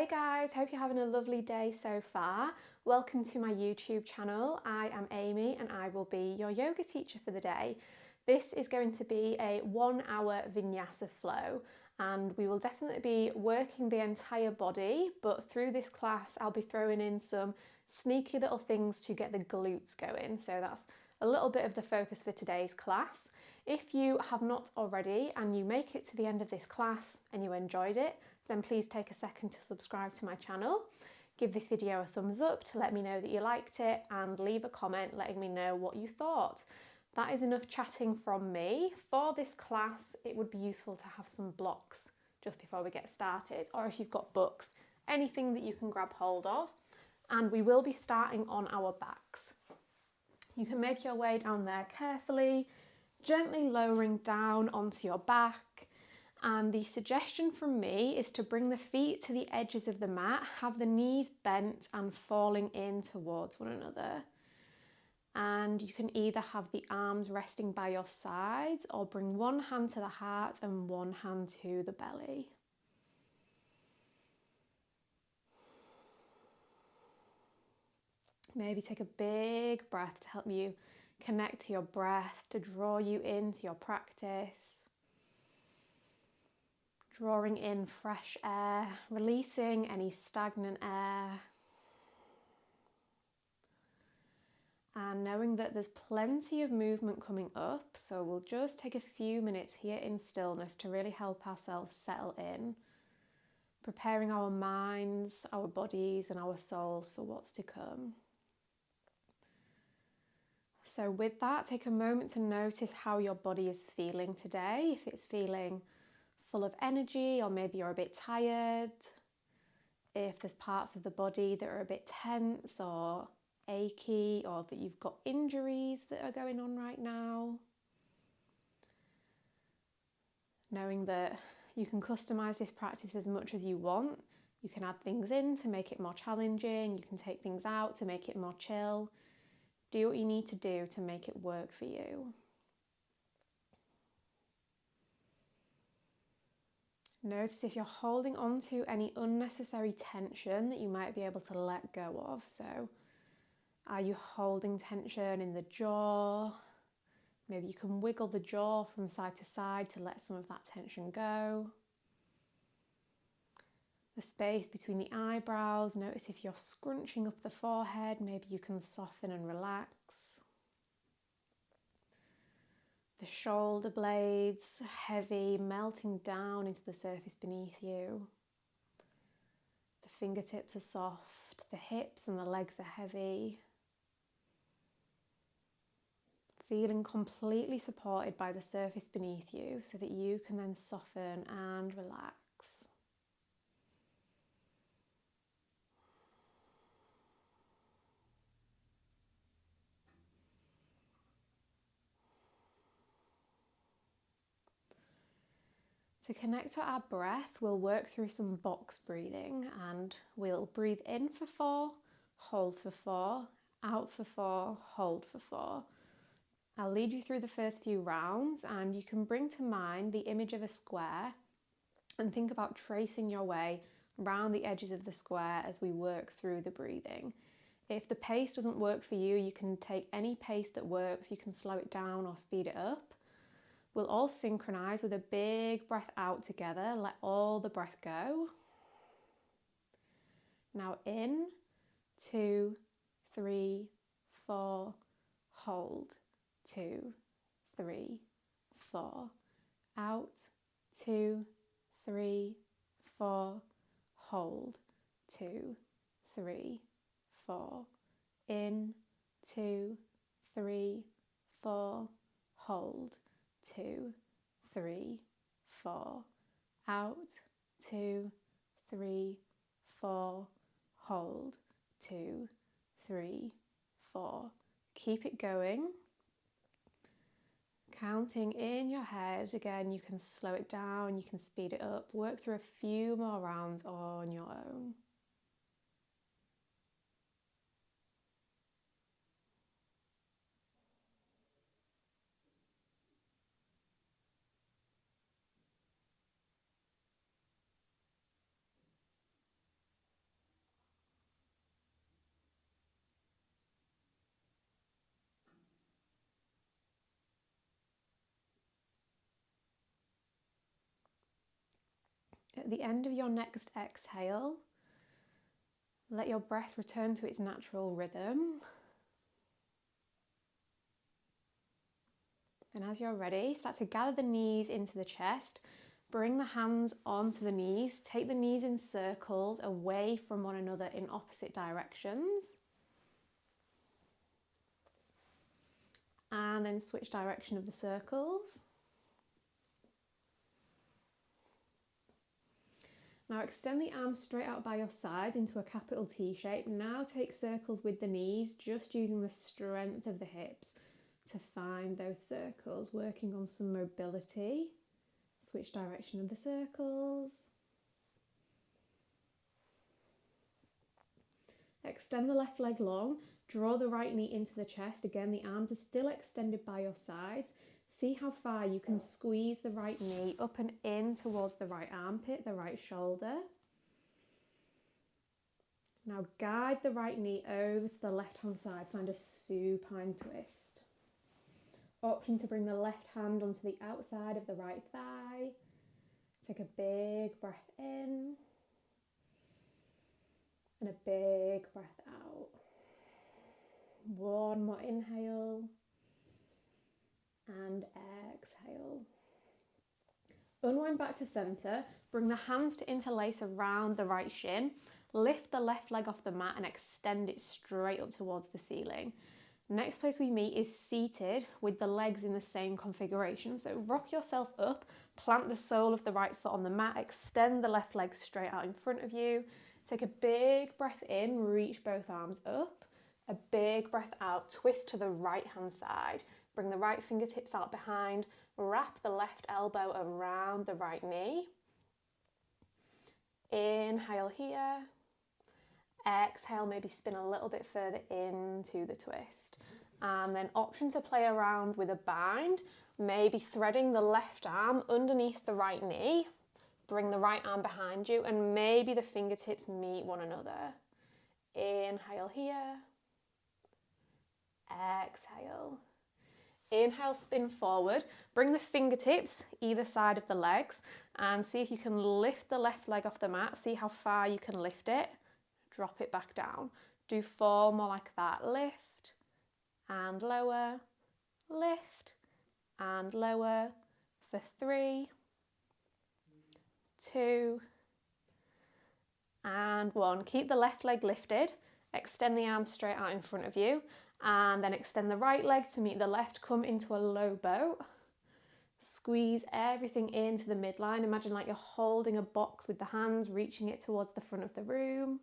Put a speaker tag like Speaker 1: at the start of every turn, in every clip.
Speaker 1: Hey guys, hope you're having a lovely day so far. Welcome to my YouTube channel. I am Amy and I will be your yoga teacher for the day. This is going to be a 1 hour Vinyasa flow and we will definitely be working the entire body, but through this class I'll be throwing in some sneaky little things to get the glutes going. So that's a little bit of the focus for today's class. If you have not already and you make it to the end of this class and you enjoyed it, then please take a second to subscribe to my channel. Give this video a thumbs up to let me know that you liked it and leave a comment letting me know what you thought. That is enough chatting from me. For this class, it would be useful to have some blocks just before we get started, or if you've got books, anything that you can grab hold of. And we will be starting on our backs. You can make your way down there carefully, gently lowering down onto your back. And the suggestion from me is to bring the feet to the edges of the mat, have the knees bent and falling in towards one another. And you can either have the arms resting by your sides or bring one hand to the heart and one hand to the belly. Maybe take a big breath to help you connect to your breath, to draw you into your practice. Drawing in fresh air, releasing any stagnant air. And knowing that there's plenty of movement coming up, so we'll just take a few minutes here in stillness to really help ourselves settle in, preparing our minds, our bodies and our souls for what's to come. So with that, take a moment to notice how your body is feeling today, if it's feeling full of energy or maybe you're a bit tired, if there's parts of the body that are a bit tense or achy or that you've got injuries that are going on right now. Knowing that you can customize this practice as much as you want. You can add things in to make it more challenging, you can take things out to make it more chill. Do what you need to do to make it work for you. Notice if you're holding on to any unnecessary tension that you might be able to let go of. So, are you holding tension in the jaw? Maybe you can wiggle the jaw from side to side to let some of that tension go. The space between the eyebrows, notice if you're scrunching up the forehead, maybe you can soften and relax. The shoulder blades, heavy, melting down into the surface beneath you. The fingertips are soft, the hips and the legs are heavy. Feeling completely supported by the surface beneath you so that you can then soften and relax. To connect to our breath, we'll work through some box breathing and we'll breathe in for 4, hold for 4, out for 4, hold for 4. I'll lead you through the first few rounds and you can bring to mind the image of a square and think about tracing your way around the edges of the square as we work through the breathing. If the pace doesn't work for you, you can take any pace that works, you can slow it down or speed it up. We'll all synchronize with a big breath out together, let all the breath go. Now in, 2, 3, 4, hold. 2, 3, 4, out, 2, 3, 4, hold, 2, 3, 4, in, 2, 3, 4, hold, 2, 3, 4, out, 2, 3, 4, hold, 2, 3, 4. Keep it going. Counting in your head, again, you can slow it down, you can speed it up, work through a few more rounds on your own. At the end of your next exhale, let your breath return to its natural rhythm. And as you're ready, start to gather the knees into the chest. Bring the hands onto the knees. Take the knees in circles away from one another in opposite directions. And then switch direction of the circles. Now extend the arms straight out by your side into a capital T shape. Now take circles with the knees, just using the strength of the hips to find those circles, working on some mobility. Switch direction of the circles. Extend the left leg long, draw the right knee into the chest. Again, the arms are still extended by your sides. See how far you can squeeze the right knee up and in towards the right armpit, the right shoulder. Now guide the right knee over to the left hand side, find a supine twist. Option to bring the left hand onto the outside of the right thigh. Take a big breath in and a big breath out. One more inhale and exhale. Unwind back to center. Bring the hands to interlace around the right shin. Lift the left leg off the mat and extend it straight up towards the ceiling. Next place we meet is seated with the legs in the same configuration. So rock yourself up, plant the sole of the right foot on the mat, extend the left leg straight out in front of you. Take a big breath in, reach both arms up. A big breath out, twist to the right hand side. Bring the right fingertips out behind, wrap the left elbow around the right knee. Inhale here. Exhale, maybe spin a little bit further into the twist. And then option to play around with a bind, maybe threading the left arm underneath the right knee. Bring the right arm behind you and maybe the fingertips meet one another. Inhale here. Exhale. Inhale, spin forward. Bring the fingertips either side of the legs and see if you can lift the left leg off the mat. See how far you can lift it. Drop it back down. Do 4 more like that. Lift and lower, lift and lower for 3, 2 and 1. Keep the left leg lifted. Extend the arms straight out in front of you and then extend the right leg to meet the left. Come into a low boat. Squeeze everything into the midline. Imagine like you're holding a box with the hands, reaching it towards the front of the room.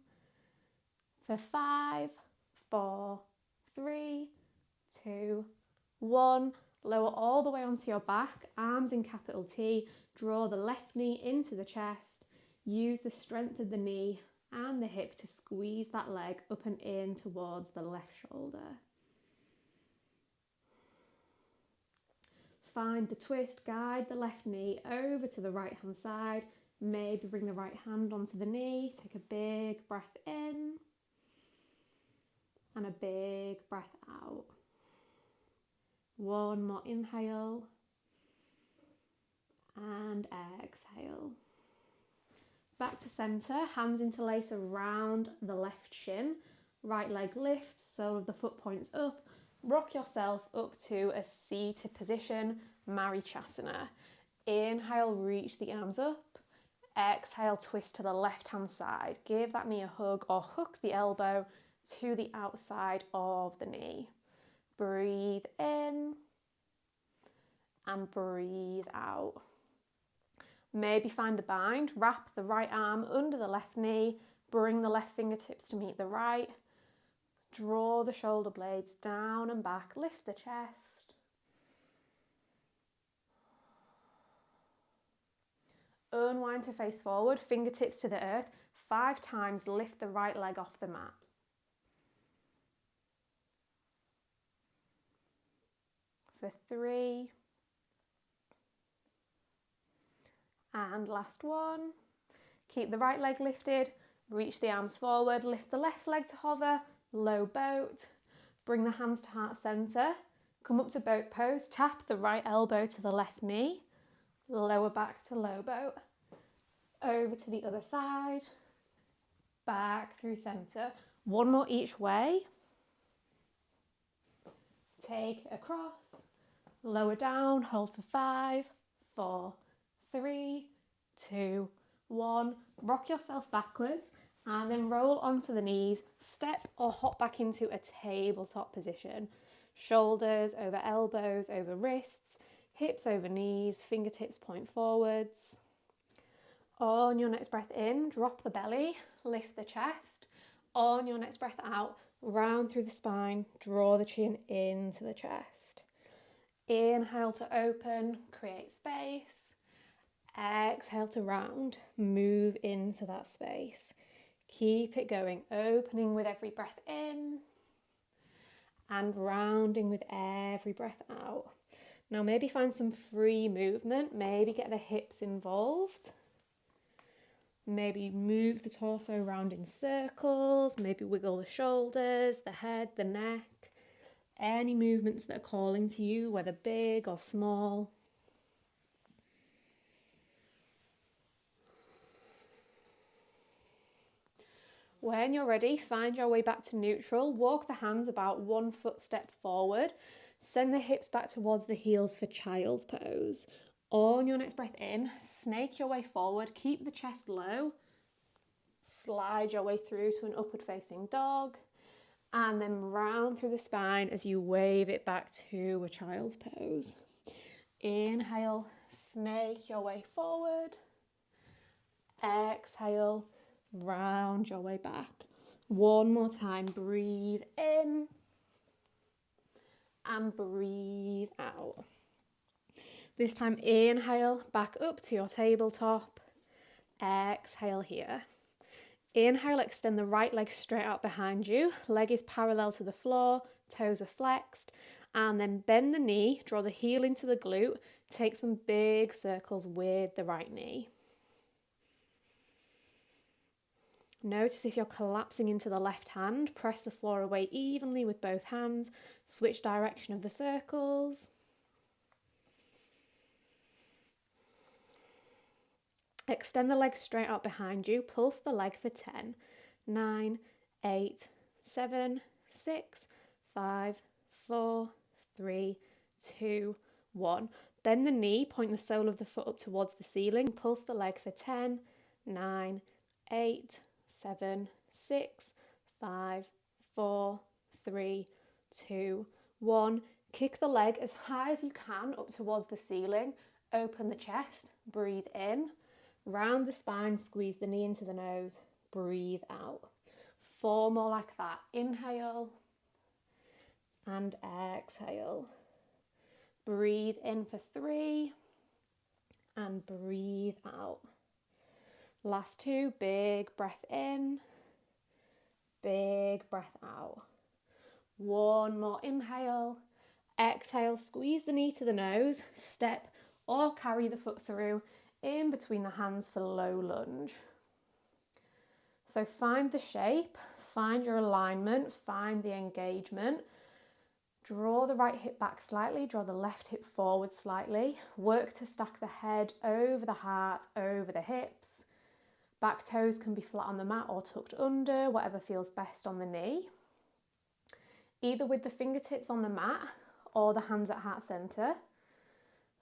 Speaker 1: For 5, 4, 3, 2, 1. Lower all the way onto your back, arms in capital T. Draw the left knee into the chest. Use the strength of the knee and the hip to squeeze that leg up and in towards the left shoulder. Find the twist, guide the left knee over to the right hand side. Maybe bring the right hand onto the knee. Take a big breath in. And a big breath out. 1 more inhale and exhale. Back to center, hands interlace around the left shin. Right leg lifts, sole of the foot points up. Rock yourself up to a seated position, Marichasana. Inhale, reach the arms up. Exhale, twist to the left hand side. Give that knee a hug or hook the elbow to the outside of the knee. Breathe in and breathe out. Maybe find the bind, wrap the right arm under the left knee, bring the left fingertips to meet the right, draw the shoulder blades down and back, lift the chest. Unwind to face forward, fingertips to the earth. 5 times, lift the right leg off the mat. For 3. And last one. Keep the right leg lifted, reach the arms forward, lift the left leg to hover, low boat. Bring the hands to heart center, come up to boat pose, tap the right elbow to the left knee, lower back to low boat. over to the other side, back through center. One more each way. Take it across, lower down, hold for 5, 4, 3, 2, 1. Rock yourself backwards and then roll onto the knees, step or hop back into a tabletop position. Shoulders over elbows, over wrists, hips over knees, fingertips point forwards. On your next breath in, drop the belly, lift the chest. On your next breath out, round through the spine, draw the chin into the chest. Inhale to open, create space. Exhale to round, move into that space. Keep it going, opening with every breath in and rounding with every breath out. Now maybe find some free movement, maybe get the hips involved. Maybe move the torso around in circles, maybe wiggle the shoulders, the head, the neck. Any movements that are calling to you, whether big or small. When you're ready, find your way back to neutral. Walk the hands about 1 foot step forward. Send the hips back towards the heels for child's pose. On your next breath in, snake your way forward. Keep the chest low. Slide your way through to an upward facing dog. And then round through the spine as you wave it back to a child's pose. Inhale, snake your way forward. Exhale, round your way back. One more time, breathe in and breathe out. This time, inhale, back up to your tabletop. Exhale here. Inhale, extend the right leg straight out behind you. Leg is parallel to the floor, toes are flexed. And then bend the knee, draw the heel into the glute. Take some big circles with the right knee. Notice if you're collapsing into the left hand, press the floor away evenly with both hands. Switch direction of the circles. Extend the leg straight out behind you. Pulse the leg for 10, 9, 8, 7, 6, 5, 4, 3, 2, 1. Bend the knee, point the sole of the foot up towards the ceiling. Pulse the leg for 10, 9, 8, 7, 6, 5, 4, 3, 2, 1. Kick the leg as high as you can up towards the ceiling. Open the chest, breathe in. Round the spine, squeeze the knee into the nose, breathe out. 4 more like that. Inhale and exhale. Breathe in for 3 and breathe out. Last 2, big breath in, big breath out. 1 more inhale, exhale, squeeze the knee to the nose, step or carry the foot through in between the hands for low lunge. So find the shape, find your alignment, find the engagement. Draw the right hip back slightly, draw the left hip forward slightly. Work to stack the head over the heart, over the hips. Back toes can be flat on the mat or tucked under, whatever feels best on the knee. Either with the fingertips on the mat or the hands at heart center.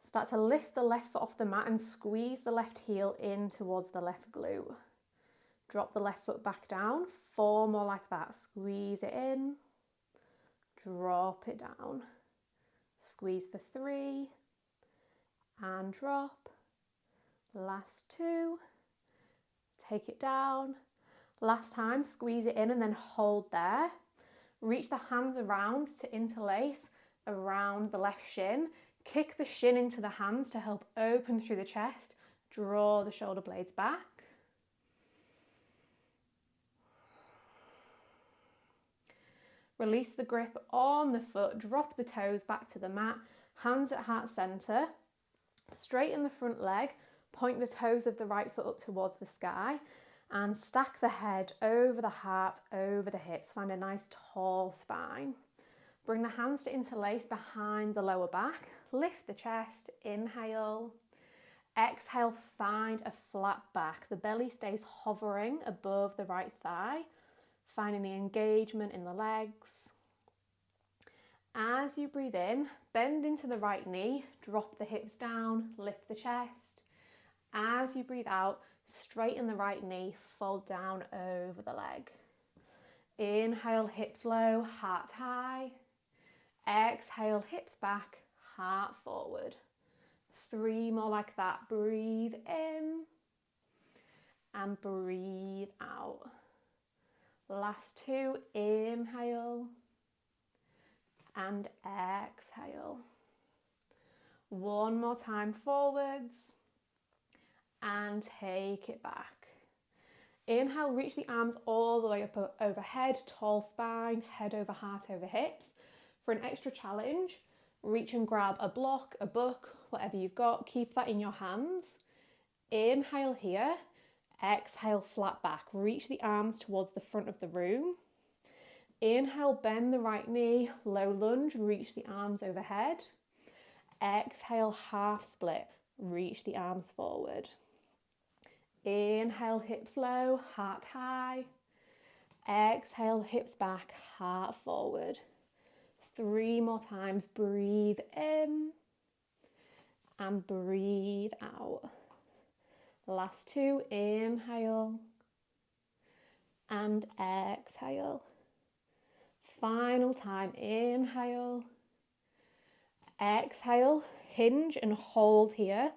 Speaker 1: Start to lift the left foot off the mat and squeeze the left heel in towards the left glute. Drop the left foot back down. 4 more like that. Squeeze it in. Drop it down. Squeeze for 3. And drop. Last 2. Take it down. Last time, squeeze it in and then hold there. Reach the hands around to interlace around the left shin. Kick the shin into the hands to help open through the chest. Draw the shoulder blades back. Release the grip on the foot. Drop the toes back to the mat. Hands at heart center. Straighten the front leg. Point the toes of the right foot up towards the sky. And stack the head over the heart, over the hips. Find a nice tall spine. Bring the hands to interlace behind the lower back. Lift the chest, inhale. Exhale, find a flat back. The belly stays hovering above the right thigh, finding the engagement in the legs. As you breathe in, bend into the right knee, drop the hips down, lift the chest. As you breathe out, straighten the right knee, fold down over the leg. Inhale, hips low, heart high. Exhale, hips back, heart forward. 3 more like that. Breathe in and breathe out. Last 2, inhale and exhale. 1 more time forwards and take it back. Inhale, reach the arms all the way up overhead, tall spine, head over heart over hips. For an extra challenge, reach and grab a block, a book, whatever you've got, keep that in your hands. Inhale here, exhale, flat back. Reach the arms towards the front of the room. Inhale, bend the right knee, low lunge, reach the arms overhead. Exhale, half split, reach the arms forward. Inhale, hips low, heart high. Exhale, hips back, heart forward. 3 more times. Breathe in and breathe out. Last 2, inhale and exhale. Final time, inhale, exhale, hinge and hold here,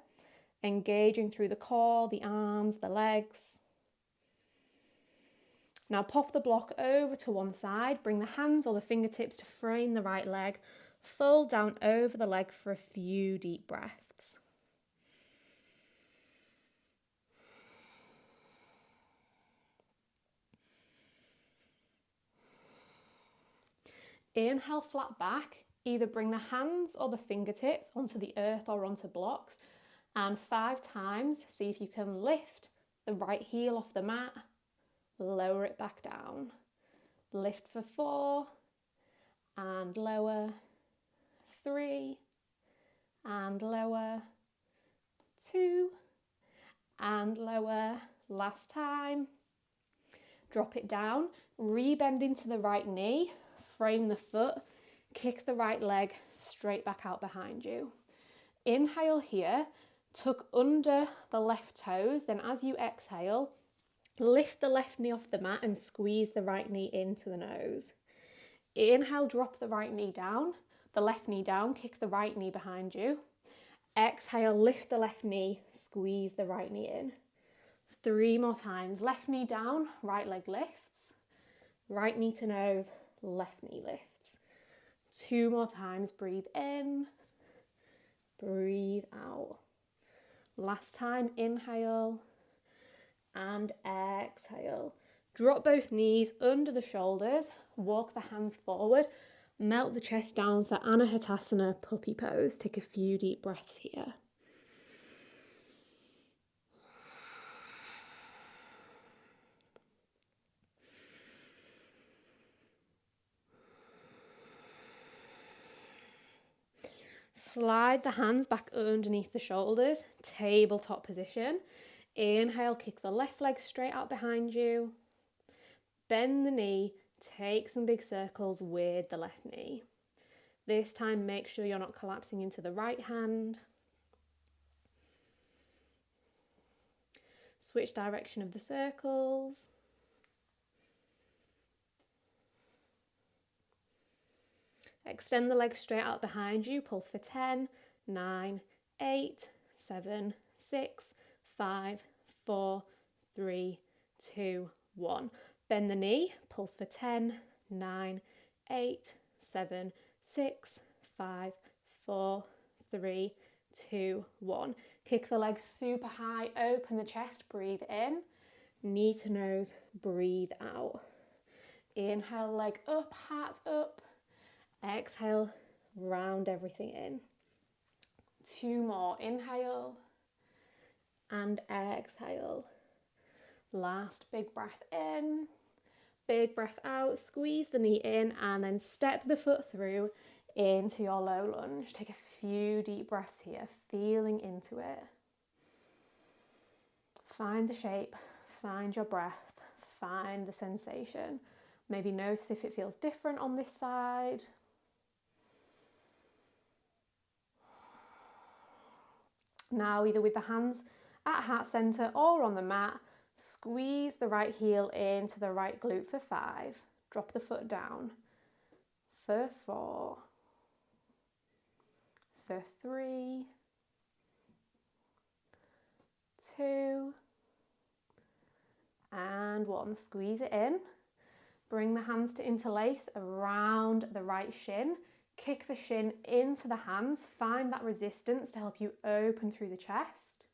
Speaker 1: engaging through the core, the arms, the legs. Now pop the block over to one side, bring the hands or the fingertips to frame the right leg, fold down over the leg for a few deep breaths. Inhale, flat back. Either bring the hands or the fingertips onto the earth or onto blocks, and 5 times see if you can lift the right heel off the mat, lower it back down. Lift for 4 and lower, 3 and lower, 2 and lower. Last time. Drop it down, rebend into the right knee, frame the foot, kick the right leg straight back out behind you. Inhale here, tuck under the left toes, then as you exhale, lift the left knee off the mat and squeeze the right knee into the nose. Inhale, drop the right knee down, the left knee down, kick the right knee behind you. Exhale, lift the left knee, squeeze the right knee in. 3 more times. Left knee down, right leg lifts. Right knee to nose, left knee lifts. 2 more times. Breathe in, breathe out. Last time, inhale and exhale. Drop both knees under the shoulders, walk the hands forward, melt the chest down for Anahatasana puppy pose. Take a few deep breaths here. Slide the hands back underneath the shoulders, tabletop position. Inhale, kick the left leg straight out behind you. Bend the knee, take some big circles with the left knee. This time, make sure you're not collapsing into the right hand. Switch direction of the circles. Extend the legs straight out behind you. Pulse for 10, 9, 8, 7, 6, 5, 4, 3, 2, 1. Bend the knee. Pulse for 10, 9, 8, 7, 6, 5, 4, 3, 2, 1. Kick the legs super high. Open the chest. Breathe in. Knee to nose. Breathe out. Inhale, leg up, heart up. Exhale, round everything in. 2 more. Inhale and exhale. Last big breath in, big breath out. Squeeze the knee in and then step the foot through into your low lunge. Take a few deep breaths here, feeling into it. Find the shape, find your breath, find the sensation. Maybe notice if it feels different on this side. Now, either with the hands at heart center or on the mat, squeeze the right heel into the right glute for 5. Drop the foot down for 4, for 3, 2, and 1. Squeeze it in. Bring the hands to interlace around the right shin. Kick the shin into the hands. Find that resistance to help you open through the chest.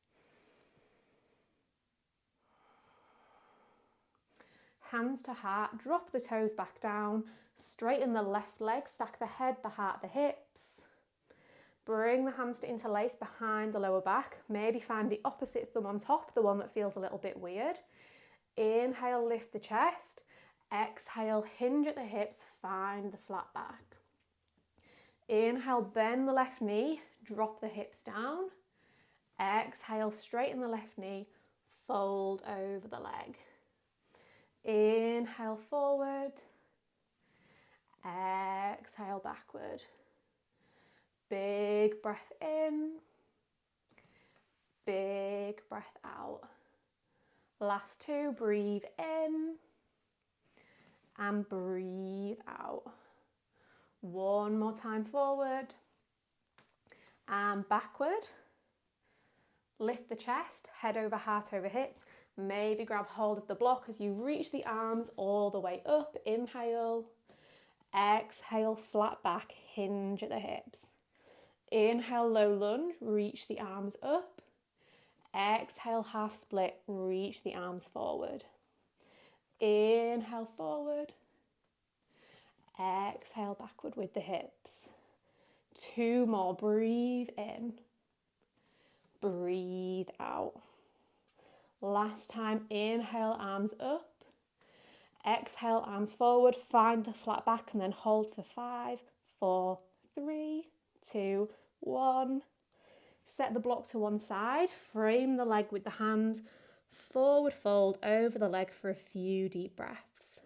Speaker 1: Hands to heart. Drop the toes back down. Straighten the left leg. Stack the head, the heart, the hips. Bring the hands to interlace behind the lower back. Maybe find the opposite thumb on top, the one that feels a little bit weird. Inhale, lift the chest. Exhale, hinge at the hips, find the flat back. Inhale, bend the left knee, drop the hips down. Exhale, straighten the left knee, fold over the leg. Inhale, forward. Exhale, backward. Big breath in. Big breath out. Last 2, breathe in. And breathe out. One more time, forward and backward. Lift the chest, head over heart over hips. Maybe grab hold of the block as you reach the arms all the way up. Inhale, exhale, flat back, hinge at the hips. Inhale, low lunge, reach the arms up. Exhale, half split, reach the arms forward. Inhale, forward. Exhale, backward with the hips. 2 more, breathe in. Breathe out. Last time, inhale, arms up. Exhale, arms forward, find the flat back and then hold for 5, 4, 3, 2, 1. Set the block to one side, frame the leg with the hands, forward fold over the leg for a few deep breaths.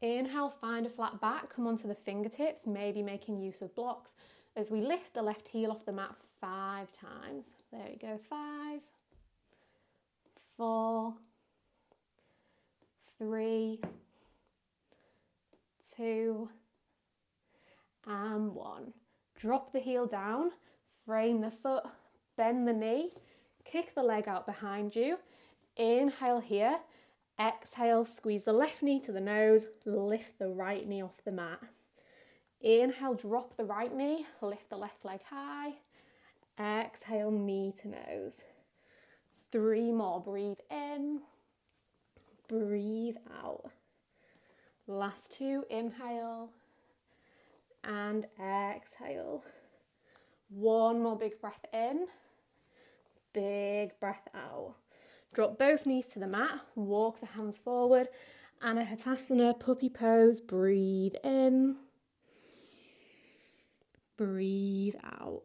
Speaker 1: Inhale, find a flat back, come onto the fingertips, maybe making use of blocks as we lift the left heel off the mat 5 times. There we go, 5, 4, 3, 2, and 1. Drop the heel down, frame the foot, bend the knee, kick the leg out behind you. Inhale here. Exhale, squeeze the left knee to the nose, lift the right knee off the mat. Inhale, drop the right knee, lift the left leg high. Exhale, knee to nose. 3 more, breathe in, breathe out. Last 2, inhale and exhale. 1 more big breath in, big breath out. Drop both knees to the mat, walk the hands forward, Anahatasana, puppy pose, breathe in, breathe out.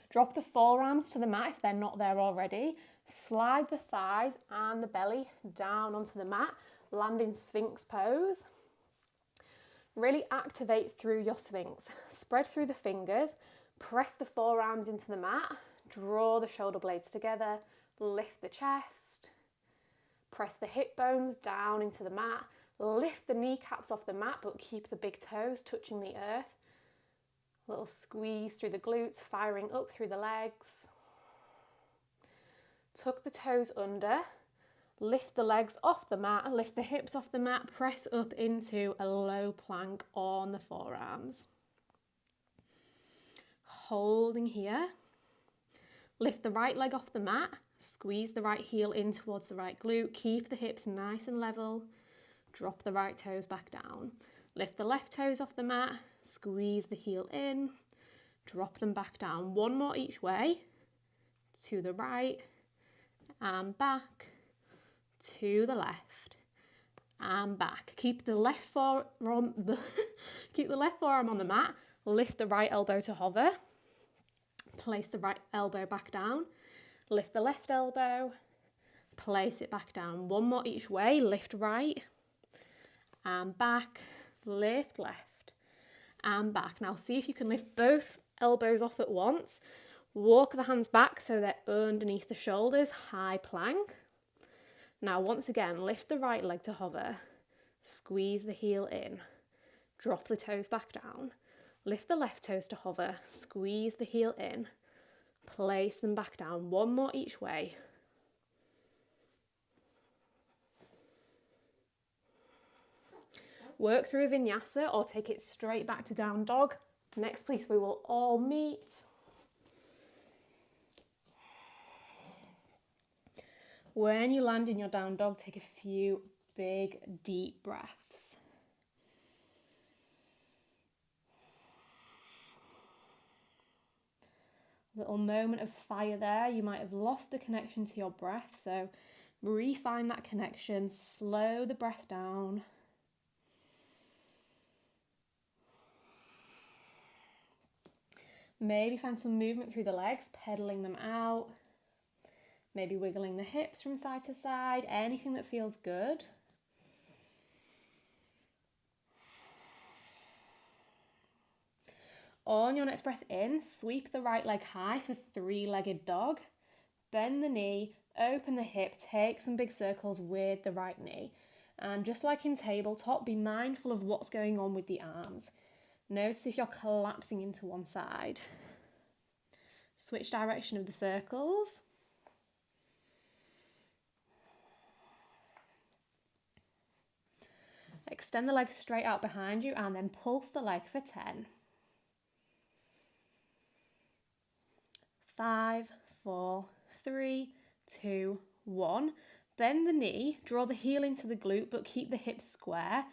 Speaker 1: Drop the forearms to the mat if they're not there already. Slide the thighs and the belly down onto the mat, land in Sphinx pose. Really activate through your Sphinx. Spread through the fingers, press the forearms into the mat, draw the shoulder blades together, lift the chest, press the hip bones down into the mat, lift the kneecaps off the mat but keep the big toes touching the earth. A little squeeze through the glutes, firing up through the legs. Tuck the toes under, lift the legs off the mat, lift the hips off the mat, press up into a low plank on the forearms. Holding here. Lift the right leg off the mat, squeeze the right heel in towards the right glute, keep the hips nice and level, drop the right toes back down. Lift the left toes off the mat, squeeze the heel in, drop them back down. 1 more each way, to the right and back, to the left and back. Keep the left forearm on the mat. Lift the right elbow to hover. Place the right elbow back down. Lift the left elbow. Place it back down. One more each way. Lift right and back. Lift left and back. Now see if you can lift both elbows off at once. Walk the hands back so they're underneath the shoulders. High plank. Now once again, lift the right leg to hover. Squeeze the heel in. Drop the toes back down. Lift the left toes to hover. Squeeze the heel in. Place them back down. One more each way. Work through a vinyasa or take it straight back to down dog. Next place we will all meet. When you land in your down dog, take a few big, deep breaths. Little moment of fire there. You might have lost the connection to your breath, so refine that connection. Slow the breath down. Maybe find some movement through the legs, pedaling them out. Maybe wiggling the hips from side to side, anything that feels good. On your next breath in, sweep the right leg high for three-legged dog. Bend the knee, open the hip, take some big circles with the right knee. And just like in tabletop, be mindful of what's going on with the arms. Notice if you're collapsing into one side. Switch direction of the circles. Extend the leg straight out behind you and then pulse the leg for 10. 5, 4, 3, 2, 1. Bend the knee, draw the heel into the glute, but keep the hips square.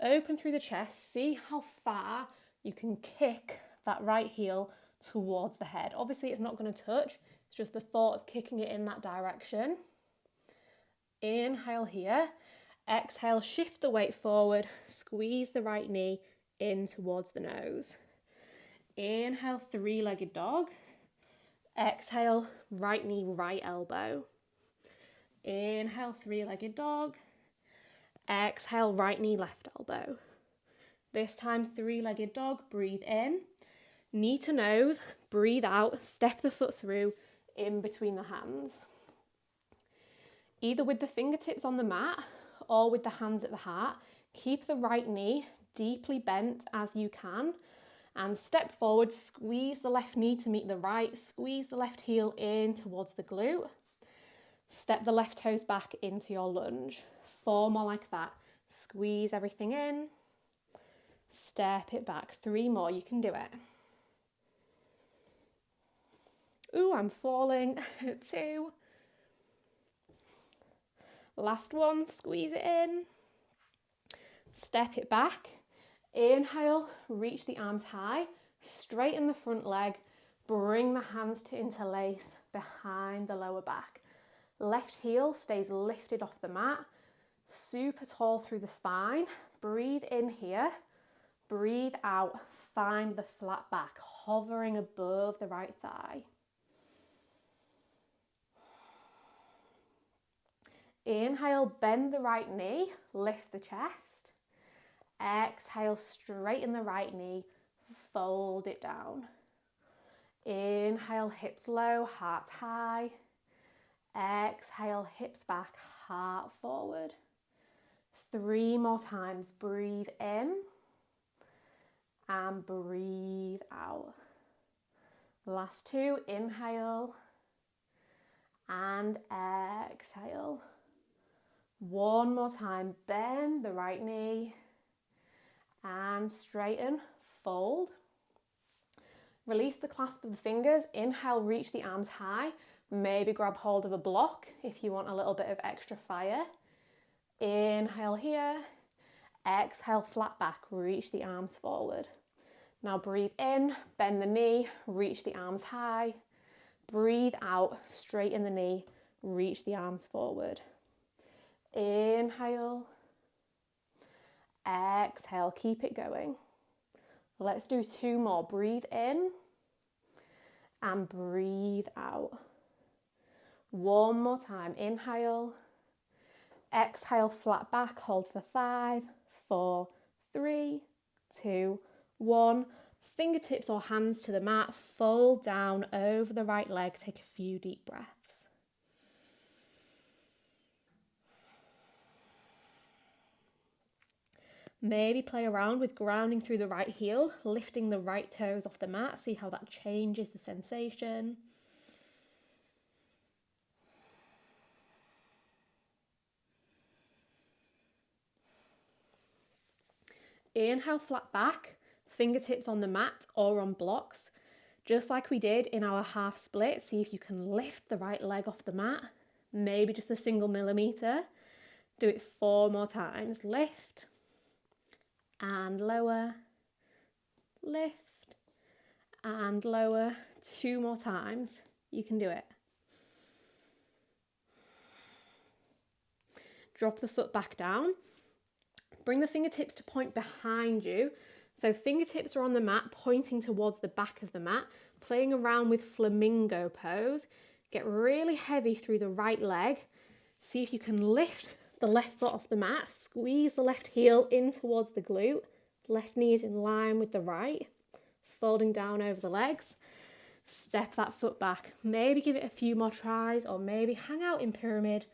Speaker 1: Open through the chest. See how far you can kick that right heel towards the head. Obviously, it's not going to touch. It's just the thought of kicking it in that direction. Inhale here. Exhale, shift the weight forward. Squeeze the right knee in towards the nose. Inhale, three-legged dog. Exhale, right knee, right elbow. Inhale, three-legged dog. Exhale, right knee, left elbow. This time, three-legged dog. Breathe in. Knee to nose. Breathe out. Step the foot through in between the hands. Either with the fingertips on the mat or with the hands at the heart. Keep the right knee deeply bent as you can. And step forward, squeeze the left knee to meet the right, squeeze the left heel in towards the glute. Step the left toes back into your lunge. 4 more like that. Squeeze everything in. Step it back. 3 more, you can do it. Ooh, I'm falling. 2. Last one, squeeze it in. Step it back. Inhale, reach the arms high, straighten the front leg, bring the hands to interlace behind the lower back. Left heel stays lifted off the mat, super tall through the spine. Breathe in here, breathe out, find the flat back, hovering above the right thigh. Inhale, bend the right knee, lift the chest. Exhale, straighten the right knee, fold it down. Inhale, hips low, heart high. Exhale, hips back, heart forward. 3 more times. Breathe in and breathe out. Last 2, inhale and exhale. 1 more time. Bend the right knee. And straighten, fold. Release the clasp of the fingers. Inhale, reach the arms high. Maybe grab hold of a block if you want a little bit of extra fire. Inhale here. Exhale, flat back, reach the arms forward. Now breathe in, bend the knee, reach the arms high. Breathe out, straighten the knee, reach the arms forward. Inhale Exhale, keep it going. Let's do 2 more. Breathe in and breathe out. 1 more time. Inhale. Exhale, flat back. Hold for 5, 4, 3, 2, 1. Fingertips or hands to the mat. Fold down over the right leg. Take a few deep breaths. Maybe play around with grounding through the right heel, lifting the right toes off the mat. See how that changes the sensation. Inhale, flat back, fingertips on the mat or on blocks. Just like we did in our half split, see if you can lift the right leg off the mat, maybe just a single millimeter. Do it 4 more times. Lift and lower, lift and lower. 2 more times. You can do it. Drop the foot back down. Bring the fingertips to point behind you. So fingertips are on the mat, pointing towards the back of the mat, playing around with flamingo pose. Get really heavy through the right leg. See if you can lift the left foot off the mat. Squeeze the left heel in towards the glute. Left knee is in line with the right. Folding down over the legs. Step that foot back. Maybe give it a few more tries, or maybe hang out in pyramid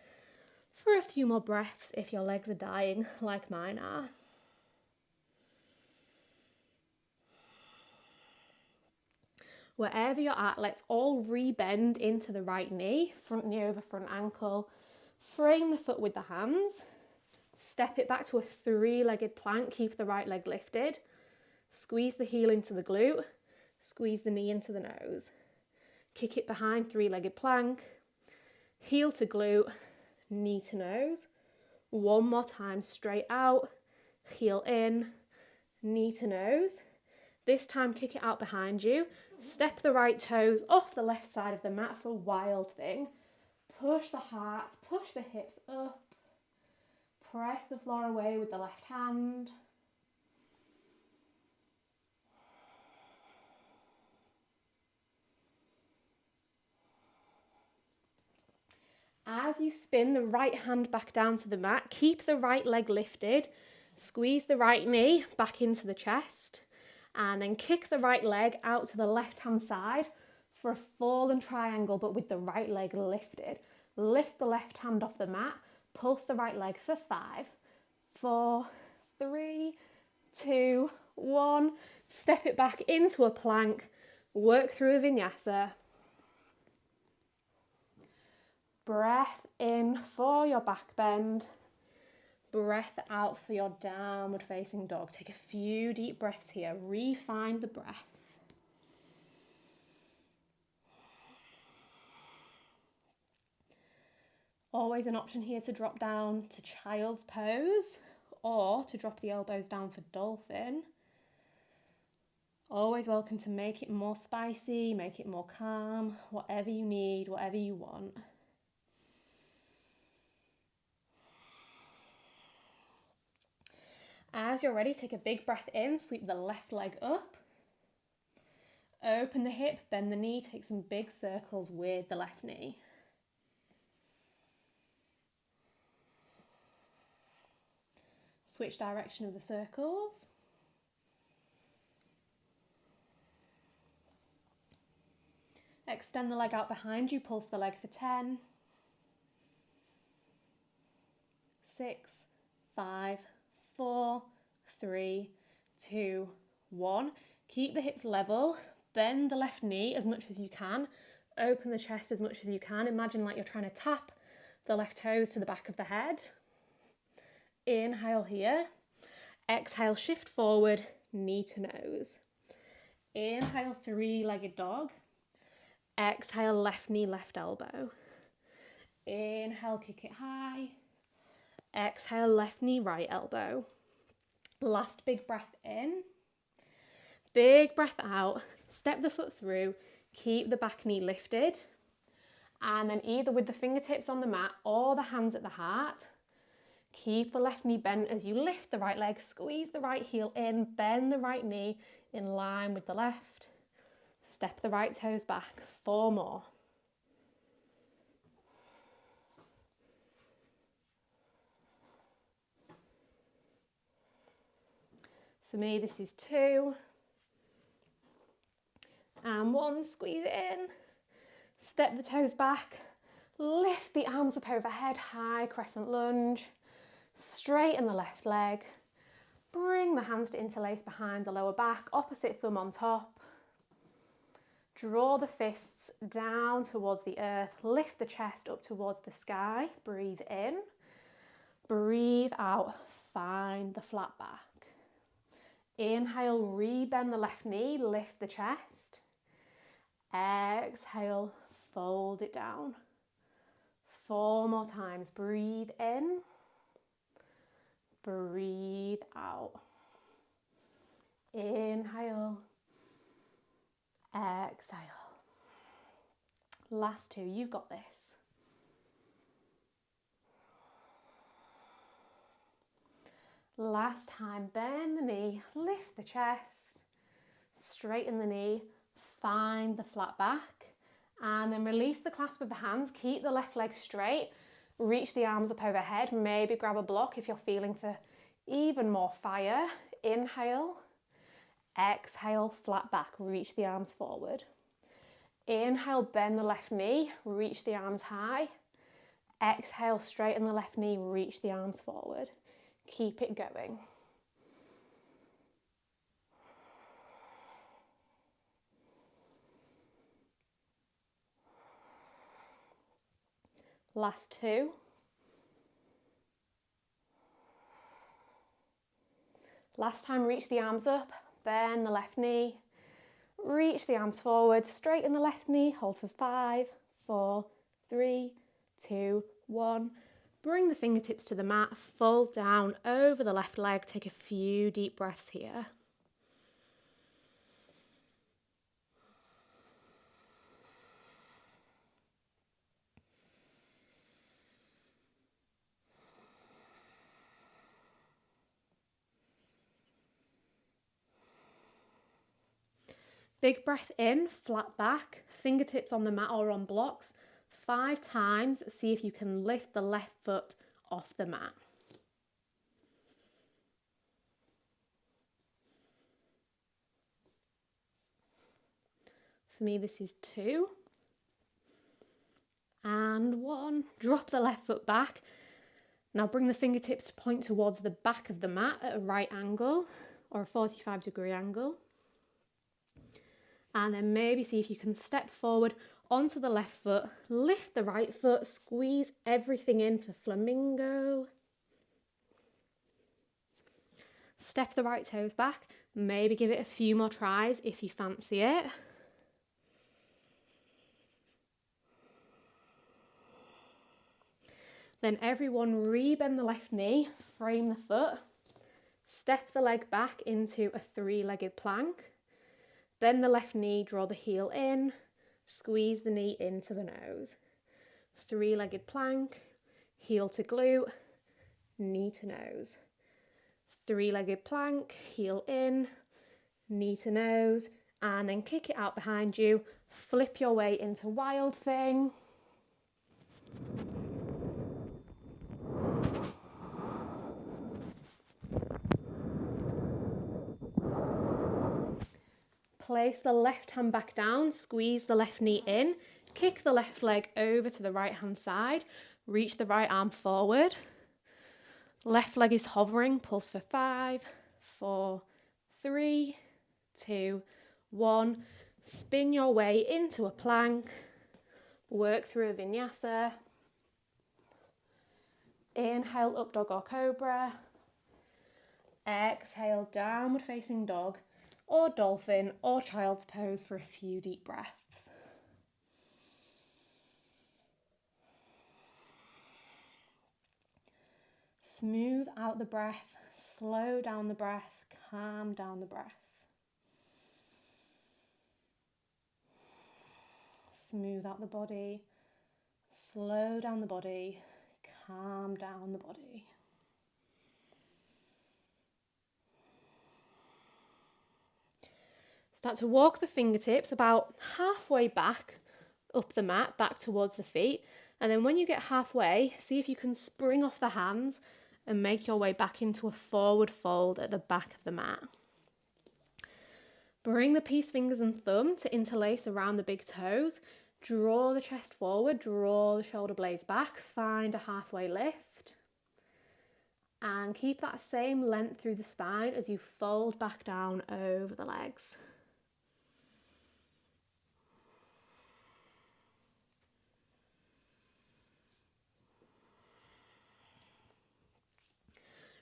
Speaker 1: for a few more breaths if your legs are dying like mine are. Wherever you're at, let's all rebend into the right knee, front knee over front ankle. Frame the foot with the hands. Step it back to a 3-legged plank. Keep the right leg lifted. Squeeze the heel into the glute. Squeeze the knee into the nose. Kick it behind, 3-legged plank. Heel to glute, knee to nose. 1 more time, straight out. Heel in, knee to nose. This time, kick it out behind you. Step the right toes off the left side of the mat for wild thing. Push the heart, push the hips up. Press the floor away with the left hand. As you spin the right hand back down to the mat, keep the right leg lifted. Squeeze the right knee back into the chest. And then kick the right leg out to the left-hand side for a fallen triangle, but with the right leg lifted. Lift the left hand off the mat. Pulse the right leg for 5, 4, 3, 2, 1. Step it back into a plank. Work through a vinyasa. Breath in for your back bend. Breath out for your downward facing dog. Take a few deep breaths here. Refine the breath. Always an option here to drop down to child's pose or to drop the elbows down for dolphin. Always welcome to make it more spicy, make it more calm, whatever you need, whatever you want. As you're ready, take a big breath in, sweep the left leg up. Open the hip, bend the knee, take some big circles with the left knee. Switch direction of the circles. Extend the leg out behind you, pulse the leg for 10, 6, 5, 4, 3, 2, 1. Keep the hips level, bend the left knee as much as you can, open the chest as much as you can. Imagine like you're trying to tap the left toes to the back of the head. Inhale here. Exhale, shift forward, knee to nose. Inhale, 3-legged dog. Exhale, left knee, left elbow. Inhale, kick it high. Exhale, left knee, right elbow. Last big breath in. Big breath out. Step the foot through. Keep the back knee lifted. And then either with the fingertips on the mat or the hands at the heart, Keep the left knee bent as you lift the right leg, squeeze the right heel in, bend the right knee in line with the left. Step the right toes back, 4 more. For me, this is 2. And 1, squeeze it in. Step the toes back, lift the arms up overhead, high crescent lunge. Straighten the left leg. Bring the hands to interlace behind the lower back, opposite thumb on top. Draw the fists down towards the earth, lift the chest up towards the sky. Breathe in, breathe out, find the flat back. Inhale, rebend the left knee, lift the chest. Exhale, fold it down. 4 more times. Breathe in. Breathe out. Inhale. Exhale. Last 2. You've got this. Last time. Bend the knee. Lift the chest. Straighten the knee. Find the flat back. And then release the clasp of the hands. Keep the left leg straight. Reach the arms up overhead. Maybe grab a block if you're feeling for even more fire. Inhale. Exhale, flat back. Reach the arms forward. Inhale, bend the left knee. Reach the arms high. Exhale, straighten the left knee. Reach the arms forward. Keep it going. Last 2. Last time, reach the arms up, bend the left knee, reach the arms forward, straighten the left knee, hold for 5, 4, 3, 2, 1. Bring the fingertips to the mat, fold down over the left leg, take a few deep breaths here. Big breath in, flat back, fingertips on the mat or on blocks. 5 times, see if you can lift the left foot off the mat. For me, this is 2. And 1. Drop the left foot back. Now bring the fingertips to point towards the back of the mat at a right angle or a 45-degree angle. And then maybe see if you can step forward onto the left foot, lift the right foot, squeeze everything in for flamingo. Step the right toes back, maybe give it a few more tries if you fancy it. Then everyone rebend the left knee, frame the foot, step the leg back into a 3-legged plank. Bend the left knee, draw the heel in, squeeze the knee into the nose. 3-legged plank, heel to glute, knee to nose. 3-legged plank, heel in, knee to nose, and then kick it out behind you. Flip your way into wild thing. Place the left hand back down, squeeze the left knee in, kick the left leg over to the right hand side, reach the right arm forward. Left leg is hovering, pulse for 5, 4, 3, 2, 1. Spin your way into a plank, work through a vinyasa. Inhale, up dog or cobra. Exhale, downward facing dog or dolphin or child's pose for a few deep breaths. Smooth out the breath, slow down the breath, calm down the breath. Smooth out the body, slow down the body, calm down the body. Start to walk the fingertips about halfway back up the mat, back towards the feet. And then when you get halfway, see if you can spring off the hands and make your way back into a forward fold at the back of the mat. Bring the peace fingers and thumb to interlace around the big toes. Draw the chest forward, draw the shoulder blades back, find a halfway lift. And keep that same length through the spine as you fold back down over the legs.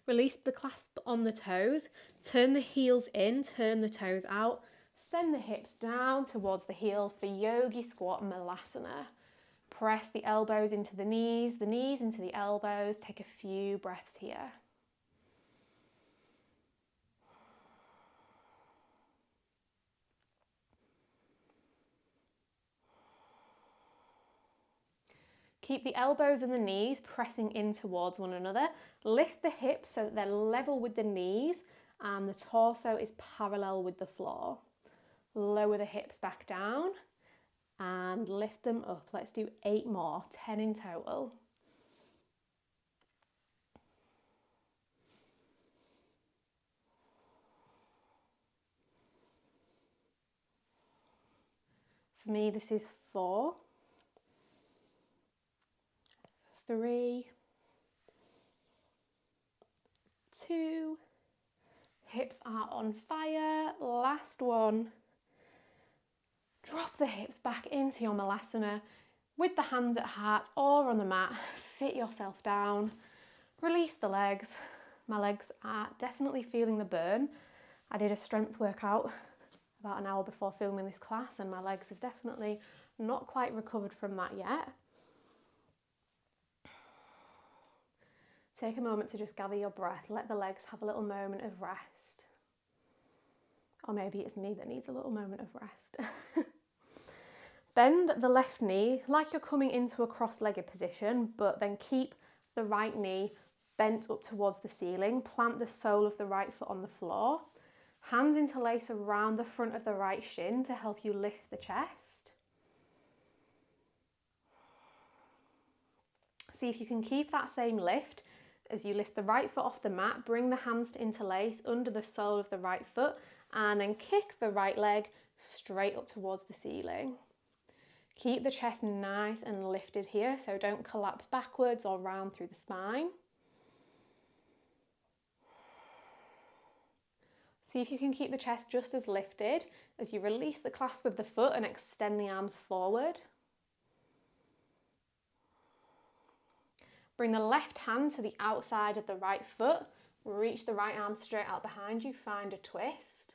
Speaker 1: Release the clasp on the toes, turn the heels in, turn the toes out, send the hips down towards the heels for yogi squat malasana. Press the elbows into the knees into the elbows. Take a few breaths here. Keep the elbows and the knees pressing in towards one another. Lift the hips so that they're level with the knees and the torso is parallel with the floor. Lower the hips back down and lift them up. Let's do 8 more, 10 in total. For me, this is 4, 3, 2, hips are on fire, last one. Drop the hips back into your malasana with the hands at heart or on the mat. Sit yourself down, release the legs. My legs are definitely feeling the burn. I did a strength workout about an hour before filming this class and my legs have definitely not quite recovered from that yet. Take a moment to just gather your breath. Let the legs have a little moment of rest. Or maybe it's me that needs a little moment of rest. Bend the left knee like you're coming into a cross-legged position, but then keep the right knee bent up towards the ceiling. Plant the sole of the right foot on the floor. Hands interlace around the front of the right shin to help you lift the chest. See if you can keep that same lift as you lift the right foot off the mat. Bring the hands to interlace under the sole of the right foot and then kick the right leg straight up towards the ceiling. Keep the chest nice and lifted here, so don't collapse backwards or round through the spine. See if you can keep the chest just as lifted as you release the clasp of the foot and extend the arms forward. Bring the left hand to the outside of the right foot. Reach the right arm straight out behind you. Find a twist.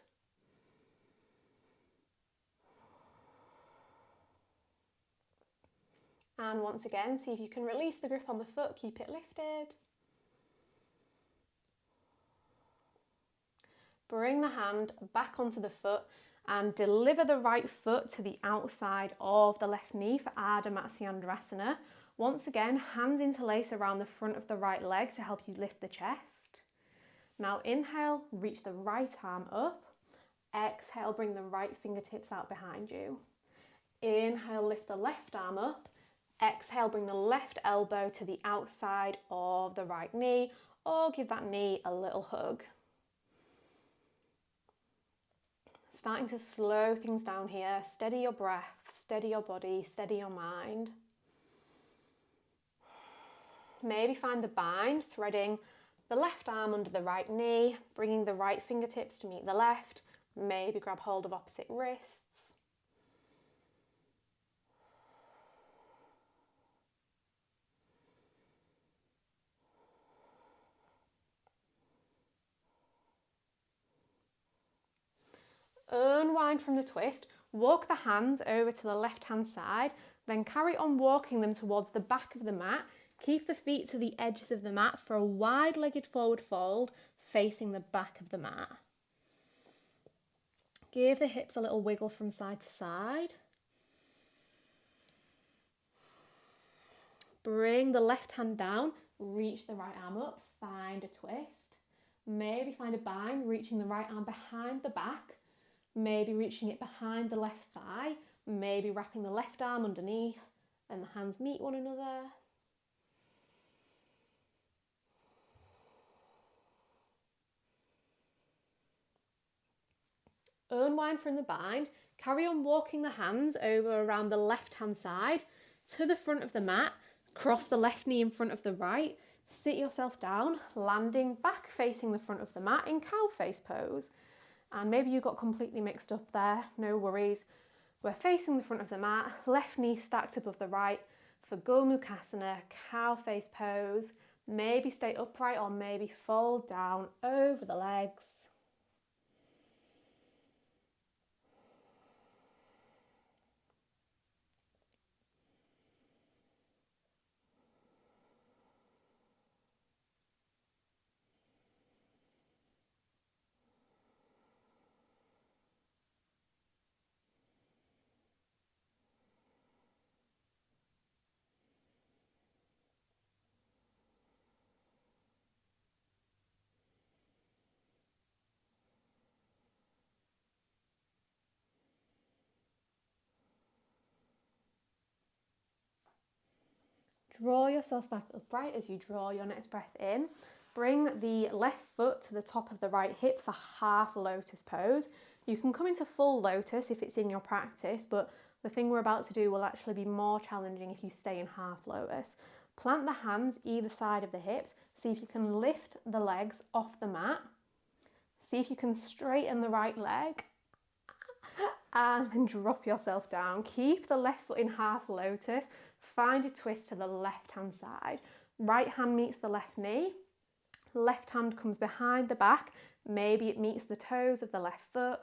Speaker 1: And once again, see if you can release the grip on the foot. Keep it lifted. Bring the hand back onto the foot and deliver the right foot to the outside of the left knee for Ardha Matsyendrasana. Once again, hands interlace around the front of the right leg to help you lift the chest. Now inhale, reach the right arm up. Exhale, bring the right fingertips out behind you. Inhale, lift the left arm up. Exhale, bring the left elbow to the outside of the right knee or give that knee a little hug. Starting to slow things down here. Steady your breath, steady your body, steady your mind. Maybe find the bind, threading the left arm under the right knee, bringing the right fingertips to meet the left. Maybe grab hold of opposite wrists. Unwind from the twist, walk the hands over to the left hand side, then carry on walking them towards the back of the mat. Keep the feet to the edges of the mat for a wide-legged forward fold facing the back of the mat. Give the hips a little wiggle from side to side. Bring the left hand down, reach the right arm up, find a twist. Maybe find a bind, reaching the right arm behind the back. maybe reaching it behind the left thigh, maybe wrapping the left arm underneath and the hands meet one another. Unwind from the bind, carry on walking the hands over around the left hand side to the front of the mat, cross the left knee in front of the right, sit yourself down, landing back facing the front of the mat in cow face pose. And maybe you got completely mixed up there, no worries. We're facing the front of the mat, left knee stacked above the right for Gomukhasana, cow face pose. Maybe stay upright or maybe fold down over the legs. Draw yourself back upright as you draw your next breath in. Bring the left foot to the top of the right hip for half lotus pose. You can come into full lotus if it's in your practice, but the thing we're about to do will actually be more challenging if you stay in half lotus. Plant the hands either side of the hips. See if you can lift the legs off the mat. See if you can straighten the right leg. And then drop yourself down. Keep the left foot in half lotus. Find a twist to the left hand side. Right hand meets the left knee. Left hand comes behind the back. Maybe it meets the toes of the left foot.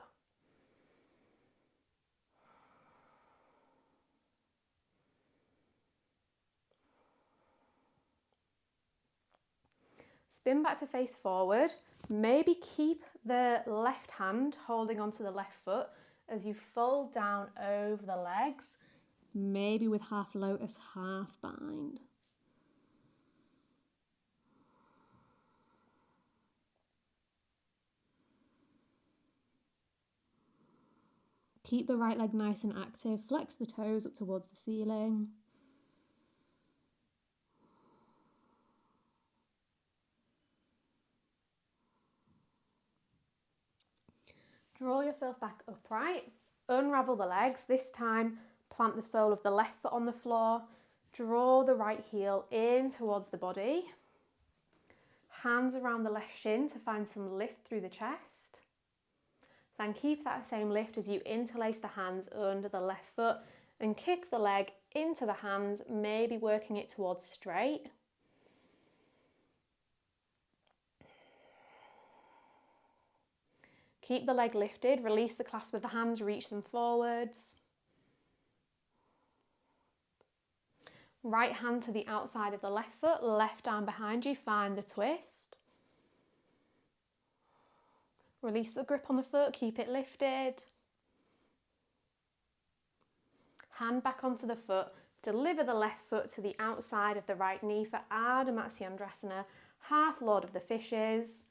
Speaker 1: Spin back to face forward. Maybe keep the left hand holding onto the left foot as you fold down over the legs. Maybe with half lotus, half bind. Keep the right leg nice and active. Flex the toes up towards the ceiling. Draw yourself back upright. Unravel the legs. This time, plant the sole of the left foot on the floor. Draw the right heel in towards the body. Hands around the left shin to find some lift through the chest. Then keep that same lift as you interlace the hands under the left foot and kick the leg into the hands, maybe working it towards straight. Keep the leg lifted, release the clasp of the hands, reach them forwards. Right hand to the outside of the left foot, left arm behind you, find the twist. Release the grip on the foot, keep it lifted. Hand back onto the foot, deliver the left foot to the outside of the right knee for Ardha Matsyendrasana, half Lord of the Fishes.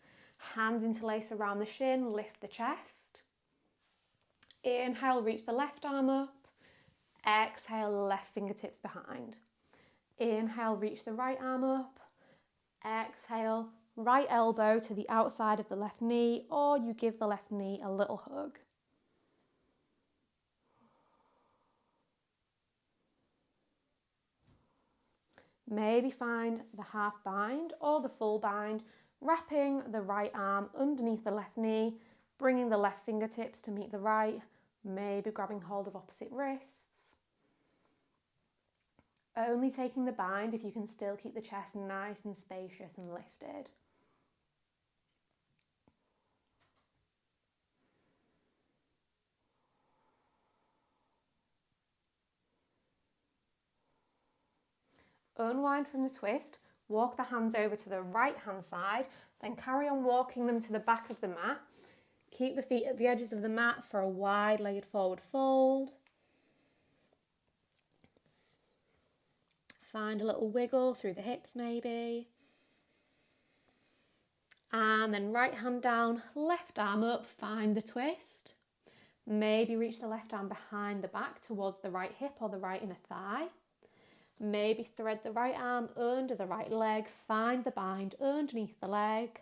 Speaker 1: Hands interlace around the shin, lift the chest. Inhale, reach the left arm up. Exhale, left fingertips behind. Inhale, reach the right arm up. Exhale, right elbow to the outside of the left knee, or you give the left knee a little hug. Maybe find the half bind or the full bind, wrapping the right arm underneath the left knee, bringing the left fingertips to meet the right, maybe grabbing hold of opposite wrists. Only taking the bind if you can still keep the chest nice and spacious and lifted. Unwind from the twist, walk the hands over to the right hand side, then carry on walking them to the back of the mat. Keep the feet at the edges of the mat for a wide-legged forward fold. Find a little wiggle through the hips maybe. And then right hand down, left arm up, find the twist. Maybe reach the left arm behind the back towards the right hip or the right inner thigh. Maybe thread the right arm under the right leg, find the bind underneath the leg.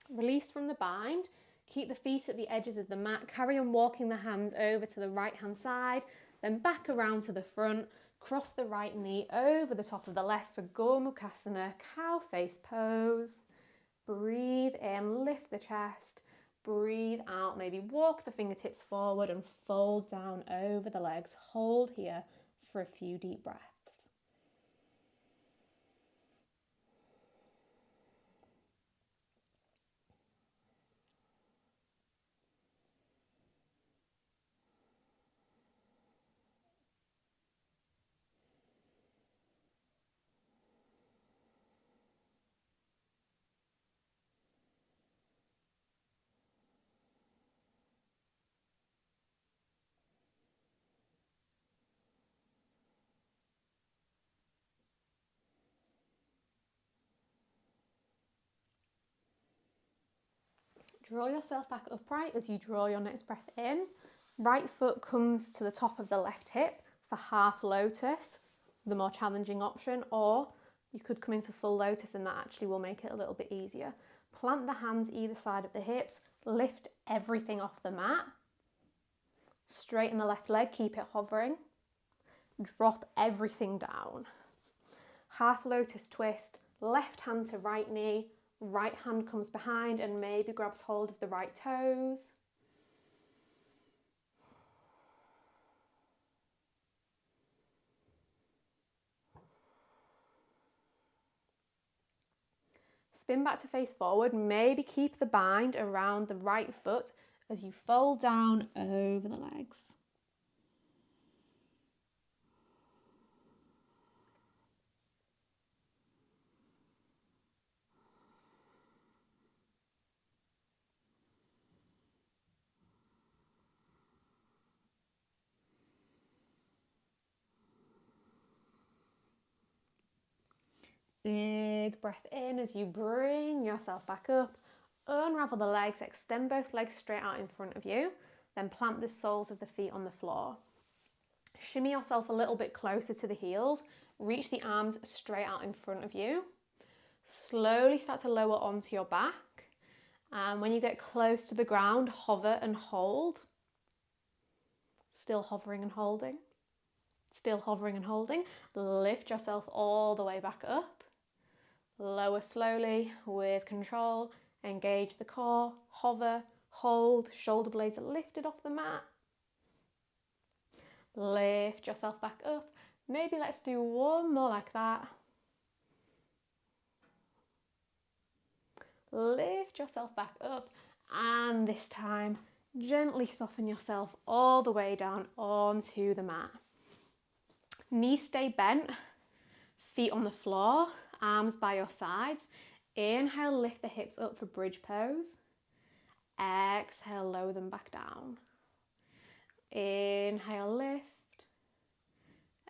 Speaker 1: Release from the bind, keep the feet at the edges of the mat, carry on walking the hands over to the right hand side, then back around to the front, cross the right knee over the top of the left for Gormukhasana, cow face pose. Breathe in, lift the chest, breathe out, maybe walk the fingertips forward and fold down over the legs. Hold here for a few deep breaths. Draw yourself back upright as you draw your next breath in. Right foot comes to the top of the left hip for half lotus, the more challenging option, or you could come into full lotus and that actually will make it a little bit easier. Plant the hands either side of the hips, lift everything off the mat. Straighten the left leg, keep it hovering. Drop everything down. Half lotus twist, left hand to right knee, right hand comes behind and maybe grabs hold of the right toes. Spin back to face forward, maybe keep the bind around the right foot as you fold down over the legs. Big breath in as you bring yourself back up. Unravel the legs, extend both legs straight out in front of you, then plant the soles of the feet on the floor. Shimmy yourself a little bit closer to the heels, reach the arms straight out in front of you. Slowly start to lower onto your back, and when you get close to the ground, hover and hold. Still hovering and holding. Still hovering and holding. Lift yourself all the way back up. Lower slowly with control. Engage the core. Hover, hold. Shoulder blades are lifted off the mat. Lift yourself back up. Maybe let's do one more like that. Lift yourself back up, and this time gently soften yourself all the way down onto the mat. Knees stay bent, feet on the floor, arms by your sides. Inhale, lift the hips up for bridge pose. Exhale, lower them back down. Inhale, lift.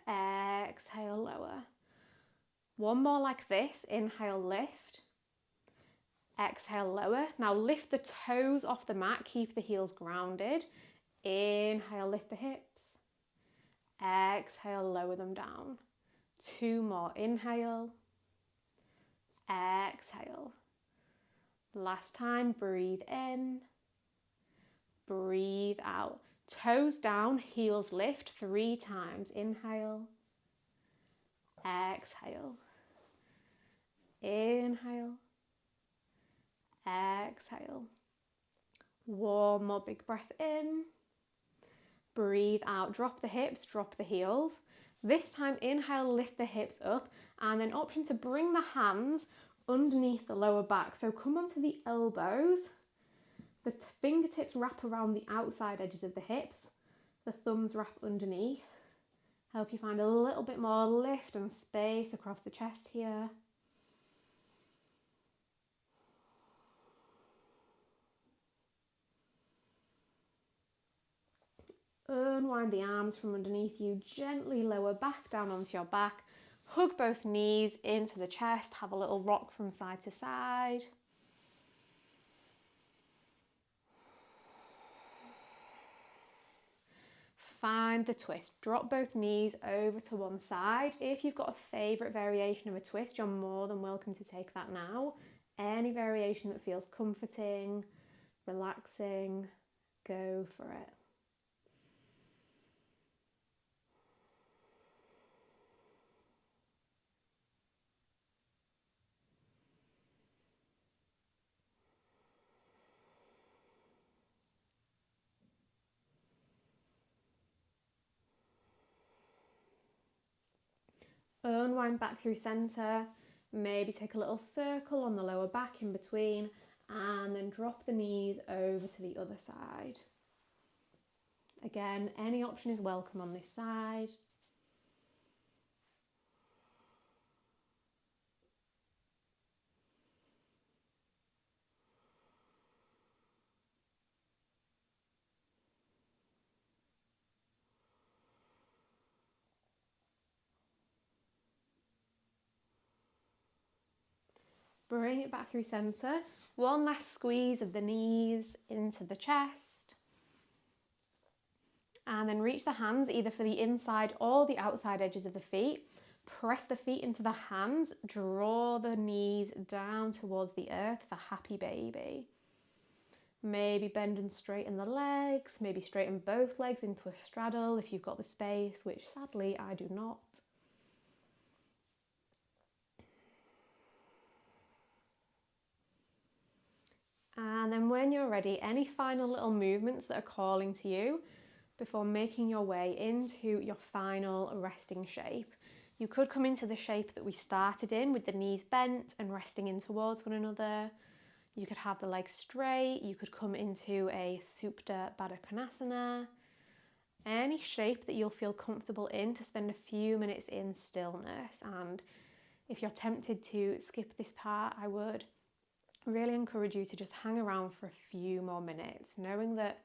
Speaker 1: Exhale, lower. One more like this. Inhale, lift. Exhale, lower. Now lift the toes off the mat, keep the heels grounded. Inhale, lift the hips. Exhale, lower them down. Two more. Inhale. Exhale. Last time, breathe in. Breathe out. Toes down, heels lift 3 times. Inhale. Exhale. Inhale. Exhale. One more big breath in. Breathe out. Drop the hips, drop the heels. This time, inhale, lift the hips up, and then option to bring the hands underneath the lower back. So come onto the elbows. The fingertips wrap around the outside edges of the hips. The thumbs wrap underneath. Help you find a little bit more lift and space across the chest here. Unwind the arms from underneath you, gently lower back down onto your back. Hug both knees into the chest, have a little rock from side to side. Find the twist. Drop both knees over to one side. If you've got a favourite variation of a twist, you're more than welcome to take that now. Any variation that feels comforting, relaxing, go for it. Unwind back through centre, maybe take a little circle on the lower back in between, and then drop the knees over to the other side. Again, any option is welcome on this side. Bring it back through centre. One last squeeze of the knees into the chest. And then reach the hands either for the inside or the outside edges of the feet. Press the feet into the hands. Draw the knees down towards the earth for happy baby. Maybe bend and straighten the legs. Maybe straighten both legs into a straddle if you've got the space, which sadly I do not. And then when you're ready, any final little movements that are calling to you before making your way into your final resting shape. You could come into the shape that we started in with the knees bent and resting in towards one another. You could have the legs straight. You could come into a Supta Baddha Konasana. Any shape that you'll feel comfortable in to spend a few minutes in stillness. And if you're tempted to skip this part, I would really encourage you to just hang around for a few more minutes, knowing that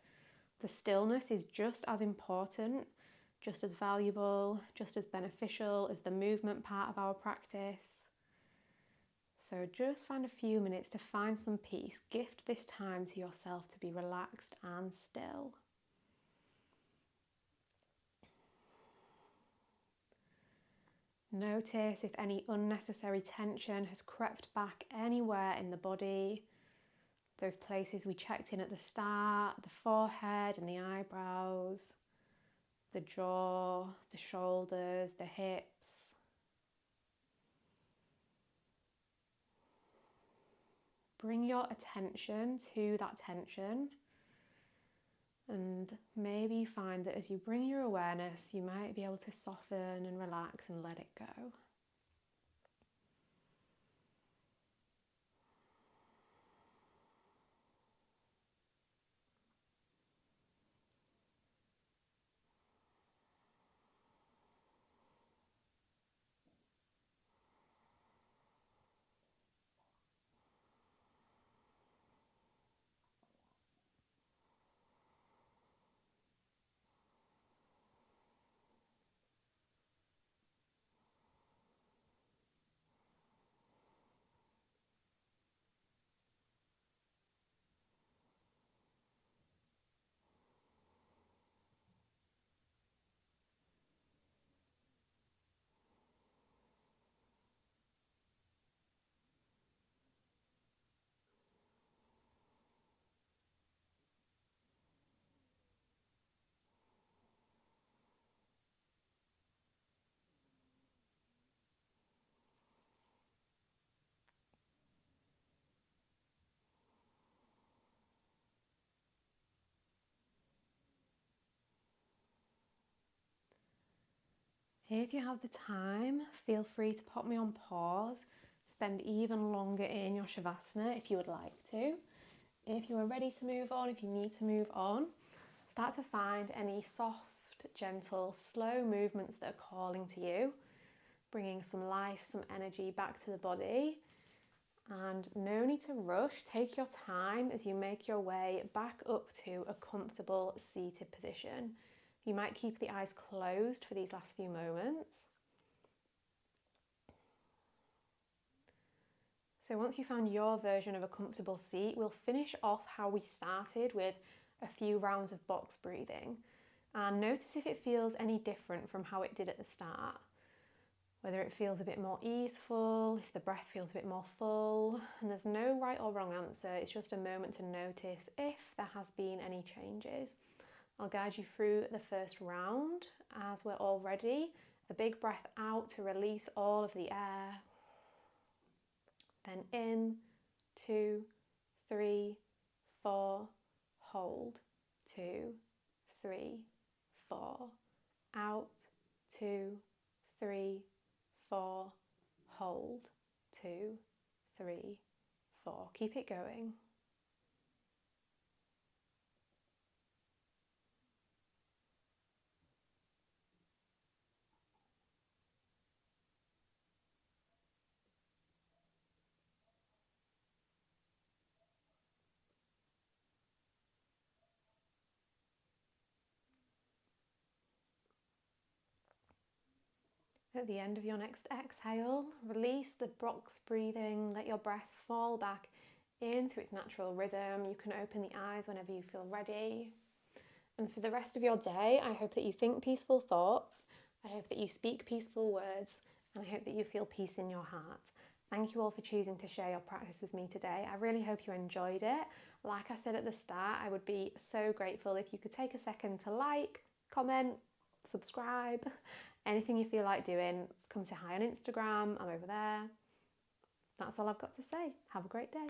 Speaker 1: the stillness is just as important, just as valuable, just as beneficial as the movement part of our practice. So just find a few minutes to find some peace. Gift this time to yourself to be relaxed and still. Notice if any unnecessary tension has crept back anywhere in the body. Those places we checked in at the start, the forehead and the eyebrows, the jaw, the shoulders, the hips. Bring your attention to that tension, and maybe you find that as you bring your awareness, you might be able to soften and relax and let it go. If you have the time, feel free to pop me on pause. Spend even longer in your Shavasana if you would like to. If you are ready to move on, if you need to move on, start to find any soft, gentle, slow movements that are calling to you, bringing some life, some energy back to the body. And no need to rush. Take your time as you make your way back up to a comfortable seated position. You might keep the eyes closed for these last few moments. So once you found your version of a comfortable seat, we'll finish off how we started with a few rounds of box breathing. And notice if it feels any different from how it did at the start. Whether it feels a bit more easeful, if the breath feels a bit more full. And there's no right or wrong answer, it's just a moment to notice if there has been any changes. I'll guide you through the first round as we're all ready. A big breath out to release all of the air. Then in, 2, 3, 4, hold, 2, 3, 4, out, 2, 3, 4, hold, 2, 3, 4. Keep it going. At the end of your next exhale, release the box breathing, let your breath fall back into its natural rhythm. You can open the eyes whenever you feel ready. And for the rest of your day, I hope that you think peaceful thoughts, I hope that you speak peaceful words, and I hope that you feel peace in your heart. Thank you all for choosing to share your practice with me today. I really hope you enjoyed it. Like I said at the start, I would be so grateful if you could take a second to like, comment, subscribe, anything you feel like doing. Come say hi on Instagram, I'm over there. That's all I've got to say. Have a great day.